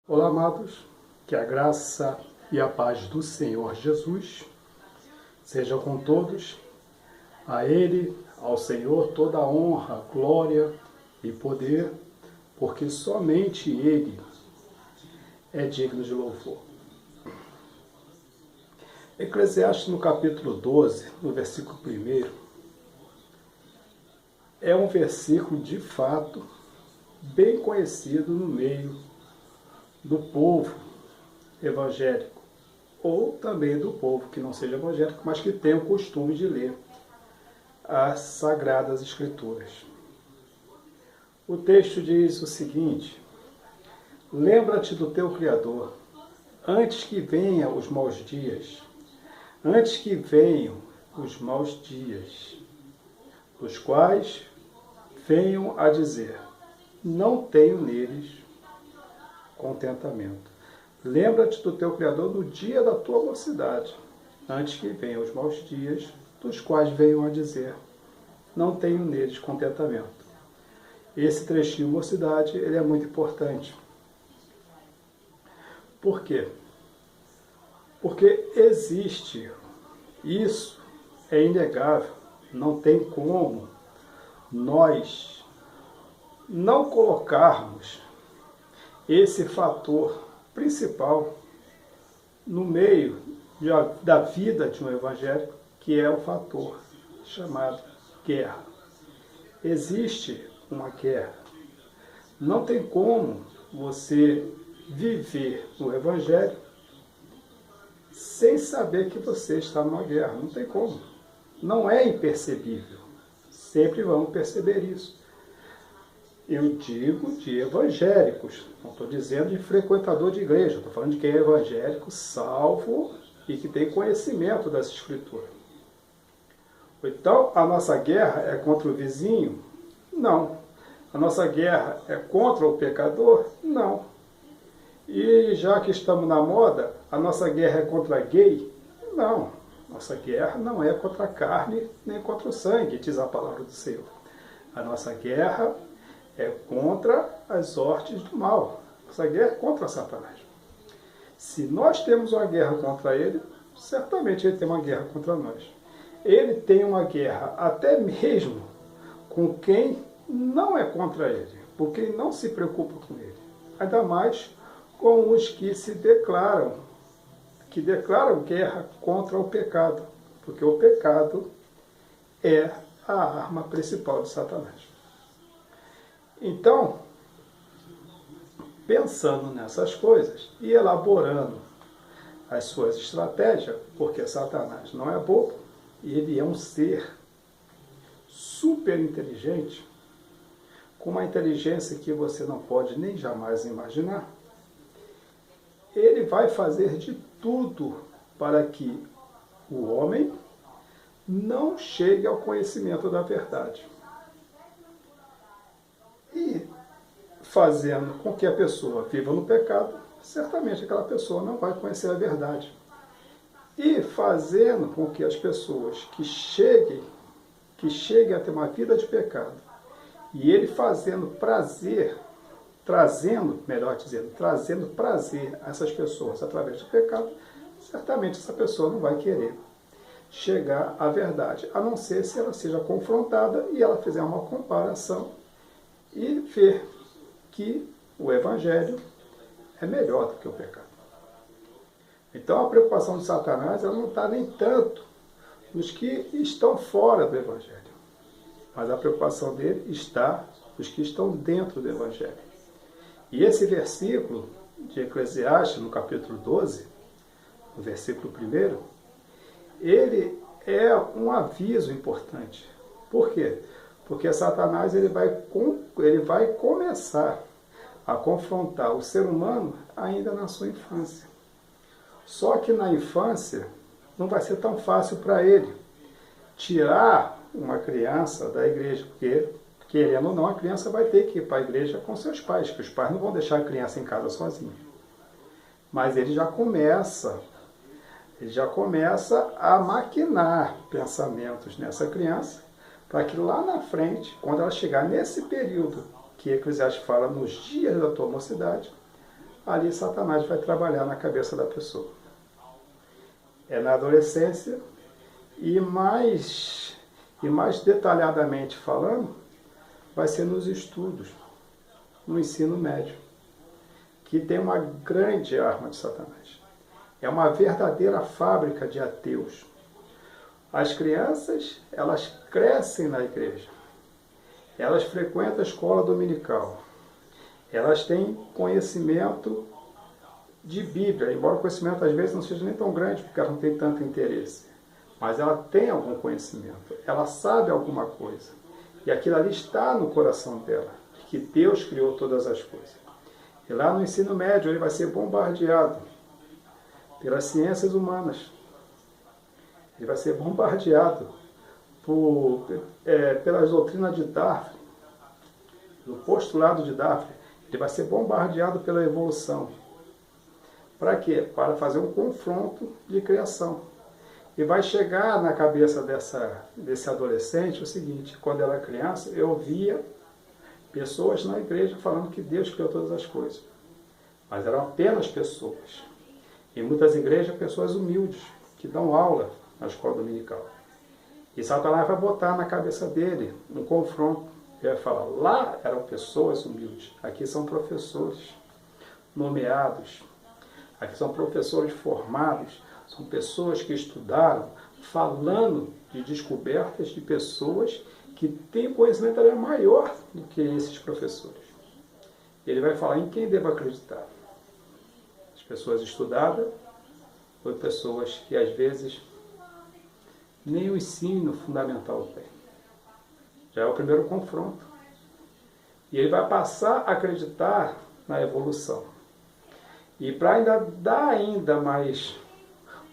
Olá, amados, que a graça e a paz do Senhor Jesus seja com todos. A Ele, ao Senhor, toda a honra, glória e poder, porque somente Ele é digno de louvor. Eclesiastes, no capítulo 12, no versículo 1, é um versículo, de fato, bem conhecido no meio do povo evangélico, ou também do povo que não seja evangélico, mas que tem o costume de ler as Sagradas Escrituras. O texto diz o seguinte: lembra-te do teu Criador, antes que venham os maus dias, antes que venham os maus dias, os quais venham a dizer, não tenho neles contentamento. Lembra-te do teu Criador no dia da tua mocidade, antes que venham os maus dias, dos quais venham a dizer, não tenho neles contentamento. Esse trechinho, mocidade, ele é muito importante. Por quê? Porque existe, isso é inegável, não tem como nós não colocarmos esse fator principal no meio da vida de um evangélico, que é o fator chamado guerra. Existe uma guerra. Não tem como você viver no evangelho sem saber que você está numa guerra. Não tem como. Não é impercebível. Sempre vamos perceber isso. Eu digo de evangélicos, não estou dizendo de frequentador de igreja, estou falando de quem é evangélico, salvo e que tem conhecimento das Escrituras. Então, a nossa guerra é contra o vizinho? Não. A nossa guerra é contra o pecador? Não. E já que estamos na moda, a nossa guerra é contra gay? Não. Nossa guerra não é contra a carne nem contra o sangue, diz a palavra do Senhor. A nossa guerra é contra as hortes do mal. Essa guerra é contra Satanás. Se nós temos uma guerra contra ele, certamente ele tem uma guerra contra nós. Ele tem uma guerra até mesmo com quem não é contra ele, porque ele não se preocupa com ele. Ainda mais com os que declaram guerra contra o pecado, porque o pecado é a arma principal de Satanás. Então, pensando nessas coisas e elaborando as suas estratégias, porque Satanás não é bobo, ele é um ser super inteligente, com uma inteligência que você não pode nem jamais imaginar. Ele vai fazer de tudo para que o homem não chegue ao conhecimento da verdade. E fazendo com que a pessoa viva no pecado, certamente aquela pessoa não vai conhecer a verdade. E fazendo com que as pessoas que cheguem a ter uma vida de pecado, e ele trazendo prazer a essas pessoas através do pecado, certamente essa pessoa não vai querer chegar à verdade, a não ser se ela seja confrontada e ela fizer uma comparação e ver que o evangelho é melhor do que o pecado. Então a preocupação de Satanás ela não está nem tanto nos que estão fora do evangelho, mas a preocupação dele está nos que estão dentro do evangelho. E esse versículo de Eclesiastes, no capítulo 12, no versículo 1, ele é um aviso importante. Por quê? Porque Satanás ele vai começar a confrontar o ser humano ainda na sua infância. Só que na infância não vai ser tão fácil para ele tirar uma criança da igreja, porque, querendo ou não, a criança vai ter que ir para a igreja com seus pais, que os pais não vão deixar a criança em casa sozinha. Mas ele já começa a maquinar pensamentos nessa criança, para que lá na frente, quando ela chegar nesse período que Eclesiastes fala, nos dias da tua mocidade, ali Satanás vai trabalhar na cabeça da pessoa. É na adolescência e mais detalhadamente falando, vai ser nos estudos, no ensino médio, que tem uma grande arma de Satanás. É uma verdadeira fábrica de ateus. As crianças, elas crescem na igreja. Elas frequentam a escola dominical. Elas têm conhecimento de Bíblia, embora o conhecimento às vezes não seja nem tão grande, porque ela não tem tanto interesse. Mas ela tem algum conhecimento, ela sabe alguma coisa. E aquilo ali está no coração dela, que Deus criou todas as coisas. E lá no ensino médio ele vai ser bombardeado pelas ciências humanas. Ele vai ser bombardeado pelas doutrinas de Darwin, do postulado de Darwin. Ele vai ser bombardeado pela evolução. Para quê? Para fazer um confronto de criação. E vai chegar na cabeça desse adolescente o seguinte: quando ela era criança, eu via pessoas na igreja falando que Deus criou todas as coisas. Mas eram apenas pessoas. Em muitas igrejas, pessoas humildes, que dão aula na escola dominical. E Satanás vai botar na cabeça dele um confronto. Ele vai falar: lá eram pessoas humildes, aqui são professores nomeados, aqui são professores formados, são pessoas que estudaram, falando de descobertas de pessoas que têm conhecimento até maior do que esses professores. Ele vai falar em quem devo acreditar. As pessoas estudadas ou pessoas que às vezes nem o ensino fundamental tem. Já é o primeiro confronto. E ele vai passar a acreditar na evolução. E para ainda dar ainda mais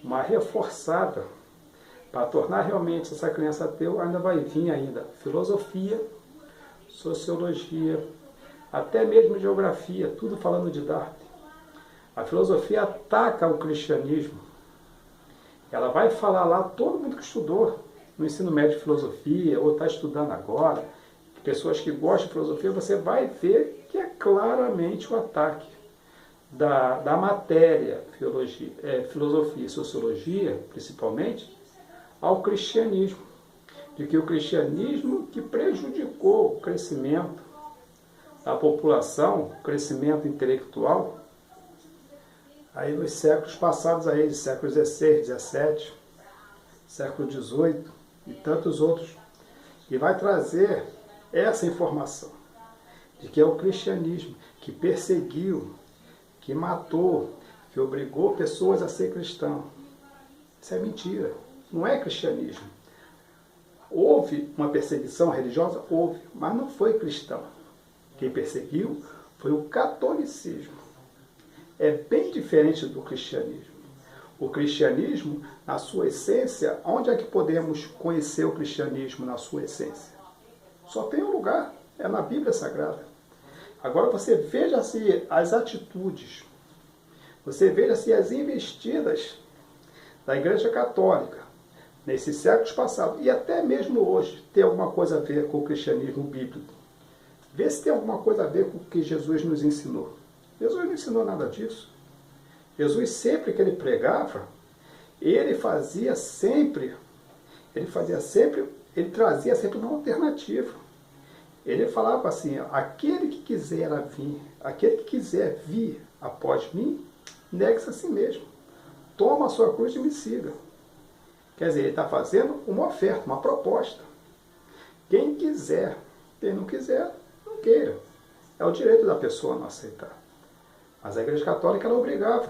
uma reforçada, para tornar realmente essa criança ateu, ainda vai vir ainda filosofia, sociologia, até mesmo geografia, tudo falando de Darwin. A filosofia ataca o cristianismo. Ela vai falar lá, todo mundo que estudou no ensino médio de filosofia, ou está estudando agora, pessoas que gostam de filosofia, você vai ver que é claramente o ataque da matéria, filosofia e sociologia, principalmente, ao cristianismo. De que o cristianismo que prejudicou o crescimento da população, o crescimento intelectual, aí nos séculos passados, aí, de século XVI, XVII, século XVIII e tantos outros, e vai trazer essa informação de que é o cristianismo que perseguiu, que matou, que obrigou pessoas a ser cristão. Isso é mentira, não é cristianismo. Houve uma perseguição religiosa? Houve, mas não foi cristão. Quem perseguiu foi o catolicismo. É bem diferente do cristianismo. O cristianismo, na sua essência, onde é que podemos conhecer o cristianismo na sua essência? Só tem um lugar, é na Bíblia Sagrada. Agora você veja-se as atitudes, você veja-se as investidas da Igreja Católica nesses séculos passados, e até mesmo hoje, tem alguma coisa a ver com o cristianismo bíblico. Vê se tem alguma coisa a ver com o que Jesus nos ensinou. Jesus não ensinou nada disso. Jesus, sempre que ele pregava, ele trazia sempre uma alternativa. Ele falava assim: aquele que quiser vir após mim, negue-se a si mesmo. Toma a sua cruz e me siga. Quer dizer, ele está fazendo uma oferta, uma proposta. Quem quiser, quem não quiser, não queira. É o direito da pessoa não aceitar. Mas a Igreja Católica, ela obrigava,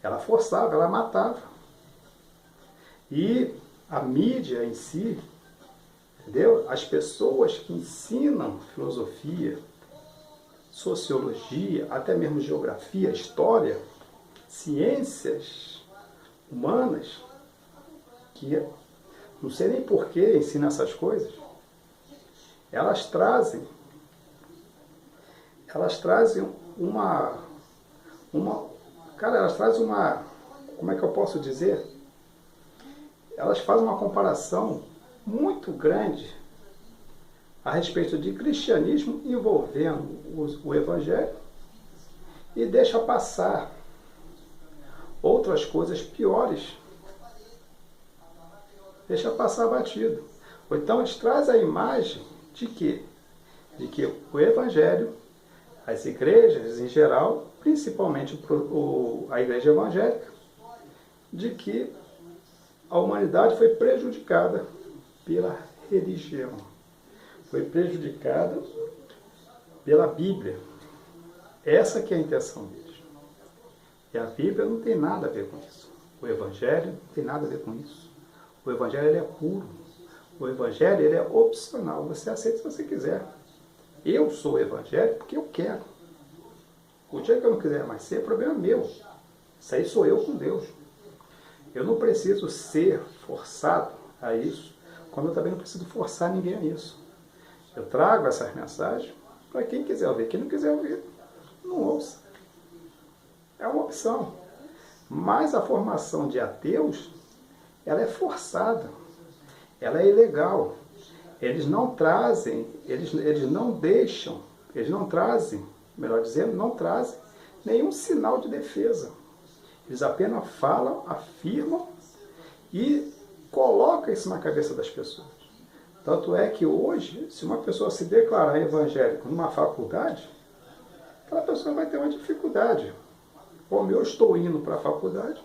ela forçava, ela matava. E a mídia em si, entendeu? As pessoas que ensinam filosofia, sociologia, até mesmo geografia, história, ciências humanas, que não sei nem por que ensinam essas coisas, elas trazem uma, como é que eu posso dizer? Elas fazem uma comparação muito grande a respeito de cristianismo envolvendo o Evangelho e deixa passar outras coisas piores. Deixa passar batido. Ou então eles trazem a imagem de quê? De que o Evangelho, as igrejas em geral, principalmente a igreja evangélica, de que a humanidade foi prejudicada pela religião. Foi prejudicada pela Bíblia. Essa que é a intenção deles. E a Bíblia não tem nada a ver com isso. O Evangelho não tem nada a ver com isso. O Evangelho ele é puro. O Evangelho ele é opcional. Você aceita se você quiser. Eu sou evangélico porque eu quero. O dia que eu não quiser mais ser, é problema meu. Isso aí sou eu com Deus. Eu não preciso ser forçado a isso, como eu também não preciso forçar ninguém a isso. Eu trago essas mensagens para quem quiser ouvir. Quem não quiser ouvir, não ouça. É uma opção. Mas a formação de ateus, ela é forçada. Ela é ilegal. Eles não trazem, eles não deixam, eles não trazem, melhor dizendo, não trazem nenhum sinal de defesa. Eles apenas falam, afirmam e colocam isso na cabeça das pessoas. Tanto é que hoje, se uma pessoa se declarar evangélico numa faculdade, aquela pessoa vai ter uma dificuldade. Como eu estou indo para a faculdade,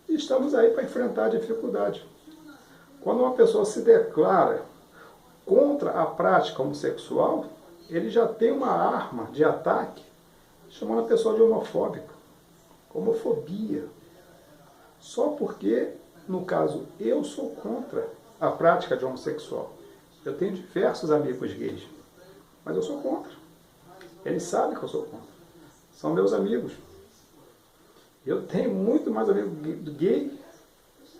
e estamos aí para enfrentar a dificuldade. Quando uma pessoa se declara contra a prática homossexual, ele já tem uma arma de ataque, chamando a pessoa de homofóbica. Homofobia. Só porque, no caso, eu sou contra a prática de homossexual. Eu tenho diversos amigos gays, mas eu sou contra. Eles sabem que eu sou contra. São meus amigos. Eu tenho muito mais amigos gays,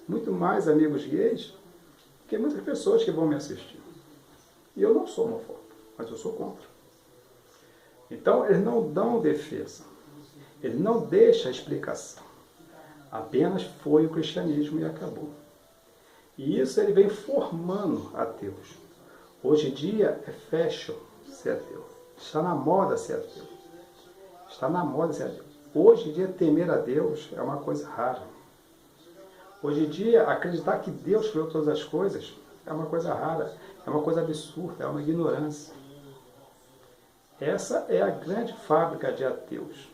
muito mais amigos gays, que muitas pessoas que vão me assistir. E eu não sou homofóbico, mas eu sou contra. Então, eles não dão defesa. Ele não deixa a explicação. Apenas foi o cristianismo e acabou. E isso ele vem formando ateus. Hoje em dia é fashion ser ateu. Está na moda ser ateu. Está na moda ser ateu. Hoje em dia temer a Deus é uma coisa rara. Hoje em dia acreditar que Deus criou todas as coisas é uma coisa rara. É uma coisa absurda, é uma ignorância. Essa é a grande fábrica de ateus.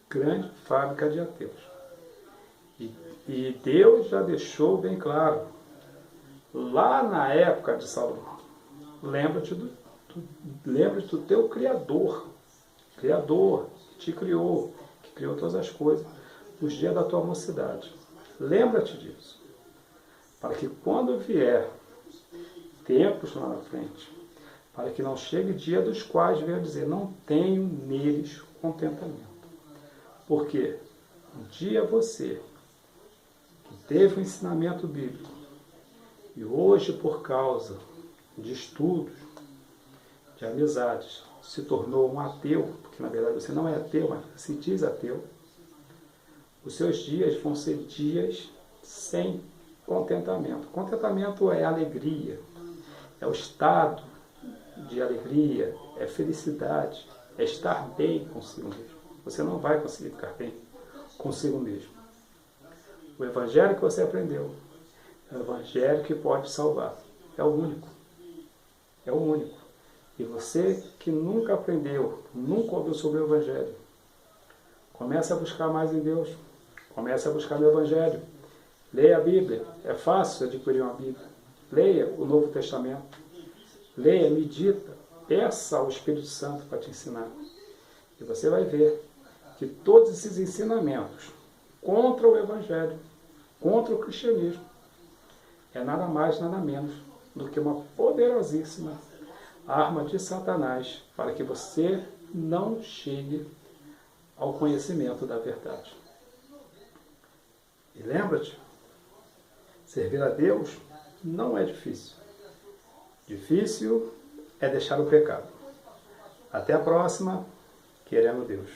Grande fábrica de ateus. E Deus já deixou bem claro, lá na época de Salomão, lembra-te do teu Criador, que te criou, que criou todas as coisas, nos dias da tua mocidade. Lembra-te disso, para que quando vier tempos lá na frente, para que não chegue dia dos quais venha dizer, não tenho neles contentamento. Porque um dia você, que teve o ensinamento bíblico, e hoje por causa de estudos, de amizades, se tornou um ateu, porque na verdade você não é ateu, mas se diz ateu, os seus dias vão ser dias sem contentamento. Contentamento é alegria, é o estado de alegria, é felicidade, é estar bem consigo mesmo. Você não vai conseguir ficar bem consigo mesmo. O evangelho que você aprendeu é o evangelho que pode salvar. É o único. É o único. E você que nunca aprendeu, nunca ouviu sobre o evangelho, comece a buscar mais em Deus. Comece a buscar no evangelho. Leia a Bíblia. É fácil adquirir uma Bíblia. Leia o Novo Testamento. Leia, medita. Peça ao Espírito Santo para te ensinar. E você vai ver que todos esses ensinamentos contra o Evangelho, contra o cristianismo, é nada mais, nada menos do que uma poderosíssima arma de Satanás para que você não chegue ao conhecimento da verdade. E lembra-te, servir a Deus não é difícil. Difícil é deixar o pecado. Até a próxima, querendo Deus.